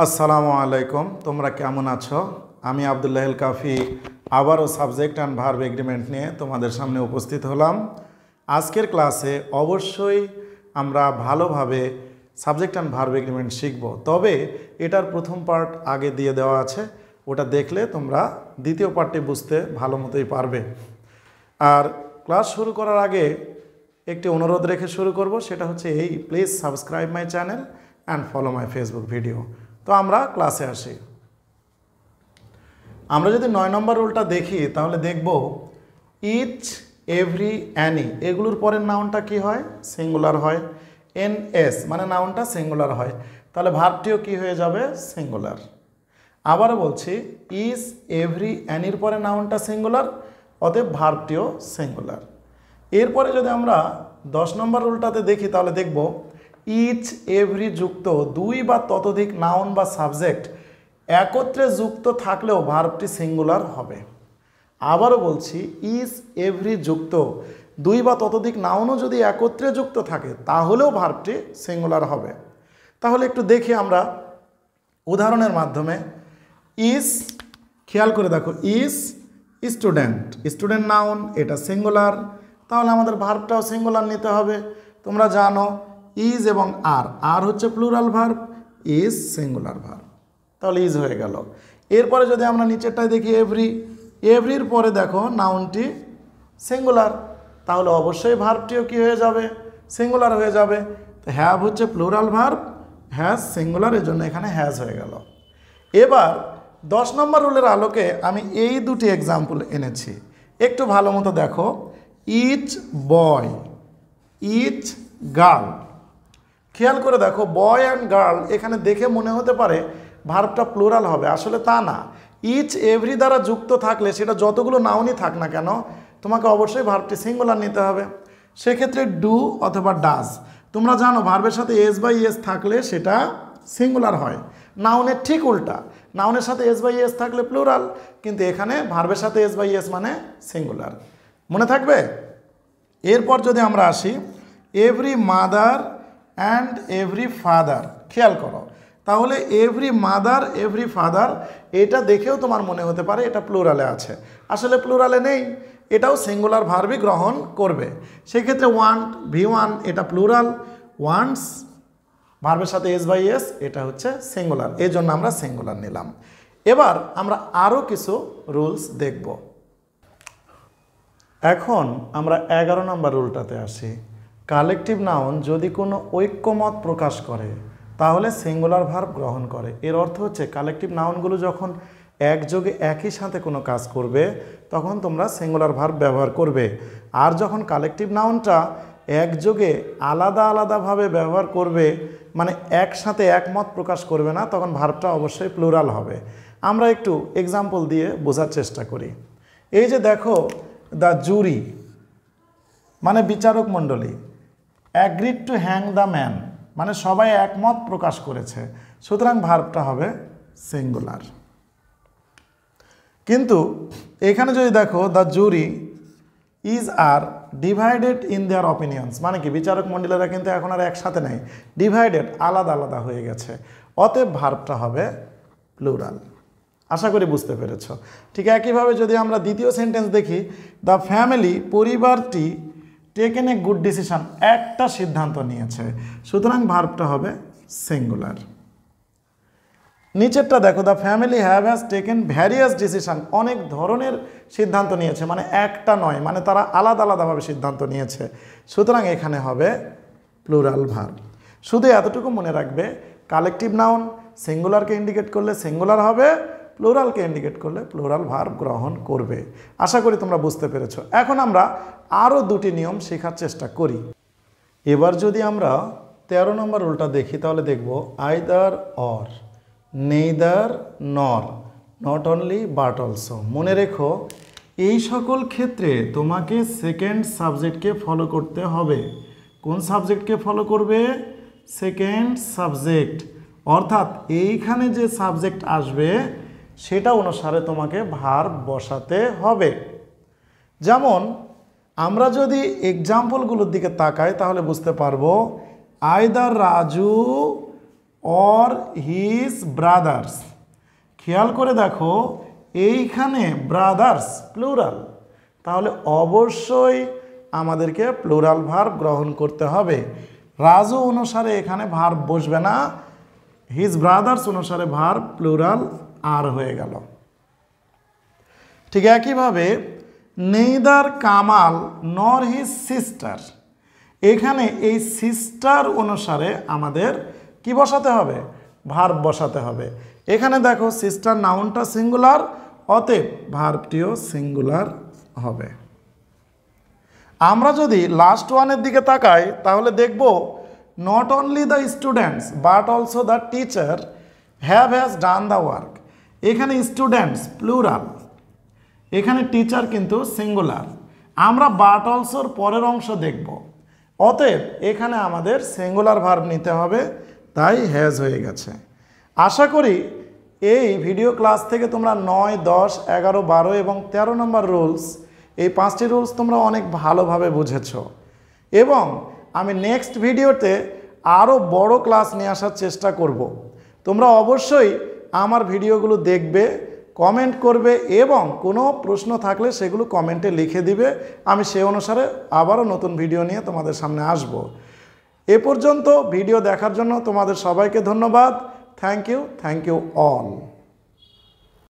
আসসালামু আলাইকুম, তোমরা কেমন আছো? আমি আব্দুল্লাহিল কাফি আবারও সাবজেক্ট অ্যান্ড ভার্ব এগ্রিমেন্ট নিয়ে তোমাদের সামনে উপস্থিত হলাম। আজকের ক্লাসে অবশ্যই আমরা ভালোভাবে সাবজেক্ট অ্যান্ড ভার্ব এগ্রিমেন্ট শিখব, তবে এটার প্রথম পার্ট আগে দিয়ে দেওয়া আছে, ওটা দেখলে তোমরা দ্বিতীয় পার্টটি বুঝতে ভালো মতোই পারবে। আর ক্লাস শুরু করার আগে একটি অনুরোধ রেখে শুরু করব, সেটা হচ্ছে এই, please subscribe my channel and follow my Facebook video. তো আমরা ক্লাসে আসি। আমরা যদি 9 নম্বর রুলটা দেখি তাহলে দেখব ইচ, এভরি, অ্যানি এগুলোর পরের নাউনটা কি হয়? সিঙ্গুলার হয়। এনএস মানে নাউনটা সিঙ্গুলার হয়, তাহলে ভার্বটিও কি হয়ে যাবে? সিঙ্গুলার। আবারও বলছি, ইজ, এভরি, অ্যানির পরে নাউনটা সিঙ্গুলার, অতএব ভার্বটিও সিঙ্গুলার। এরপরে যদি আমরা 10 নম্বর রুলটাতে দেখি তাহলে দেখব ইচ, এভরি যুক্ত দুই বা ততোধিক নাউন বা সাবজেক্ট একত্রে যুক্ত থাকলেও ভার্বটি সিঙ্গুলার হবে। আবারও বলছি, ইজ, এভরি যুক্ত দুই বা ততোধিক নাউনও যদি একত্রে যুক্ত থাকে তাহলেও ভার্বটি সিঙ্গুলার হবে। তাহলে একটু দেখি আমরা উদাহরণের মাধ্যমে। ইজ, খেয়াল করে দেখো, ইজ স্টুডেন্ট, স্টুডেন্ট নাউন, এটা সিঙ্গুলার, তাহলে আমাদের ভার্বটাও সিঙ্গুলার নিতে হবে। তোমরা জানো ইজ এবং আর হচ্ছে plural verb, is singular verb, তাহলে ইজ হয়ে গেল। এরপরে যদি আমরা নিচেরটায় দেখি এভরি, এভরির পরে দেখো নাউনটি সিঙ্গুলার, তাহলে অবশ্যই ভার্বটিও কি হয়ে যাবে? সিঙ্গুলার হয়ে যাবে। তো হ্যাভ হচ্ছে প্লুরাল ভার্ব, হ্যাজ সিঙ্গুলার, এর জন্য এখানে হ্যাজ হয়ে গেল। এবার 10 নম্বর রুলের আলোকে আমি এই দুটি এক্সাম্পল এনেছি, একটু ভালো মতো দেখো। Each boy, each girl. খেয়াল করে দেখো, বয় অ্যান্ড গার্ল এখানে দেখে মনে হতে পারে ভার্বটা প্লুরাল হবে, আসলে তা না। ইচ, এভরি দ্বারা যুক্ত থাকলে সেটা যতগুলো নাউনই থাক না কেন, তোমাকে অবশ্যই ভার্বটি সিঙ্গুলার নিতে হবে। সেক্ষেত্রে ডু অথবা ডাজ, তোমরা জানো ভার্বের সাথে এস বাই এস থাকলে সেটা সিঙ্গুলার হয়। নাউনের ঠিক উল্টা, নাউনের সাথে এস বাই এস থাকলে প্লুরাল, কিন্তু এখানে ভার্বের সাথে এস বাই এস মানে সিঙ্গুলার। মনে থাকবে? এরপর যদি আমরা আসি every mother and every father, খেয়াল করো, তাহলে এভরি মাদার, এভরি ফাদার এটা দেখেও তোমার মনে হতে পারে এটা প্লুরালে আছে, আসলে প্লুরালে নেই, এটাও সিঙ্গুলার ভার্বই গ্রহণ করবে। সেক্ষেত্রে ওয়ান্ট, ভি1 এটা প্লুরাল, ওয়ান্টস ভার্বের সাথে এস বাই এস এটা হচ্ছে সিঙ্গুলার, এই জন্য আমরা সিঙ্গুলার নিলাম। এবার আমরা আরও কিছু রুলস দেখব। এখন আমরা 11 নম্বর রুলটাতে আসি। কালেকটিভ নাউন যদি কোনো ঐক্যমত প্রকাশ করে তাহলে সিঙ্গুলার ভার্ব গ্রহণ করে। এর অর্থ হচ্ছে কালেকটিভ নাউনগুলো যখন একযোগে একই সাথে কোনো কাজ করবে তখন তোমরা সিঙ্গুলার ভার্ব ব্যবহার করবে, আর যখন কালেকটিভ নাউনটা একযোগে আলাদা আলাদাভাবে ব্যবহার করবে, মানে একসাথে একমত প্রকাশ করবে না, তখন ভার্বটা অবশ্যই প্লুরাল হবে। আমরা একটু এক্সাম্পল দিয়ে বোঝার চেষ্টা করি। এই যে দেখো, দ্য জুরি মানে বিচারক মণ্ডলী, agreed two hang the man মানে সবাই একমত প্রকাশ করেছে, সুতরাং ভার্বটা হবে সিঙ্গুলার। কিন্তু এখানে যদি দেখো, the jury is are divided in their opinions, মানে কি বিচারক মণ্ডলীরা কিন্তু এখন আর একসাথে নেই, ডিভাইডেড, আলাদা আলাদা হয়ে গেছে, অতএব ভার্বটা হবে প্লুরাল। আশা করি বুঝতে পেরেছ। ঠিক একইভাবে যদি আমরা দ্বিতীয় সেন্টেন্স দেখি, দ্য ফ্যামিলি পরিবারটি টেকেন এ গুড ডিসিশন একটা সিদ্ধান্ত নিয়েছে, সুতরাং ভার্বটা হবে সিঙ্গুলার। নিচেরটা দেখো, the family has taken various decision অনেক ধরনের সিদ্ধান্ত নিয়েছে, মানে একটা নয়, মানে তারা আলাদা আলাদাভাবে সিদ্ধান্ত নিয়েছে, সুতরাং এখানে হবে প্লুরাল ভার্ব। শুধু এতটুকু মনে রাখবে, কালেকটিভ নাউন সিঙ্গুলারকে ইন্ডিকেট করলে সিঙ্গুলার হবে, প্লুরালকে ইন্ডিকেট করলে প্লুরাল ভার্ব গ্রহণ করবে। আশা করি তোমরা বুঝতে পেরেছ। এখন আমরা আরও দুটি নিয়ম শেখার চেষ্টা করি। এবার যদি আমরা 13 নম্বর রুলটা দেখি তাহলে দেখব আইদার অর, নেইদার নর, নট অনলি বাট অলসো। মনে রেখো, এই সকল ক্ষেত্রে তোমাকে সেকেন্ড সাবজেক্টকে ফলো করতে হবে। কোন সাবজেক্টকে ফলো করবে? সেকেন্ড সাবজেক্ট, অর্থাৎ এইখানে যে সাবজেক্ট আসবে সেটা অনুসারে তোমাকে ভার্ব বসাতে হবে। যেমন আমরা যদি এক্সাম্পলগুলোর দিকে তাকাই তাহলে বুঝতে পারবো either Raju or his brothers. খেয়াল করে দেখো এইখানে ব্রাদার্স প্লুরাল, তাহলে অবশ্যই আমাদেরকে প্লুরাল ভার্ব গ্রহণ করতে হবে। রাজু অনুসারে এখানে ভার্ব বসবে না, হিজ ব্রাদার্স অনুসারে ভার্ব প্লুরাল আর হয়ে গেল। ঠিক একইভাবে নেইদার কামাল নর হিজ সিস্টার, এখানে এই সিস্টার অনুসারে আমাদের কি বসাতে হবে? ভার্ব বসাতে হবে। এখানে দেখো সিস্টার নাউনটা সিঙ্গুলার, অতএব ভার্বটিও সিঙ্গুলার হবে। আমরা যদি লাস্ট ওয়ানের দিকে তাকাই তাহলে দেখব not only the students but also the teacher has done the work. এখানে স্টুডেন্টস প্লুরাল, এখানে টিচার কিন্তু সিঙ্গুলার। আমরা বাট অলসোর পরের অংশ দেখব, অতএব এখানে আমাদের সিঙ্গুলার ভার্ব নিতে হবে, তাই হ্যাজ হয়ে গেছে। আশা করি এই ভিডিও ক্লাস থেকে তোমরা 9, 10, 11, 12 এবং 13 নম্বর রুলস, এই 5টি রুলস তোমরা অনেক ভালোভাবে বুঝেছ এবং আমি নেক্সট ভিডিওতে আরও বড় ক্লাস নিয়ে আসার চেষ্টা করব। তোমরা অবশ্যই আমার ভিডিওগুলো দেখবে, কমেন্ট করবে এবং কোনো প্রশ্ন থাকলে সেগুলো কমেন্টে লিখে দিবে। আমি সে অনুসারে আবারও নতুন ভিডিও নিয়ে তোমাদের সামনে আসব। এ পর্যন্ত ভিডিও দেখার জন্য তোমাদের সবাইকে ধন্যবাদ। Thank you all.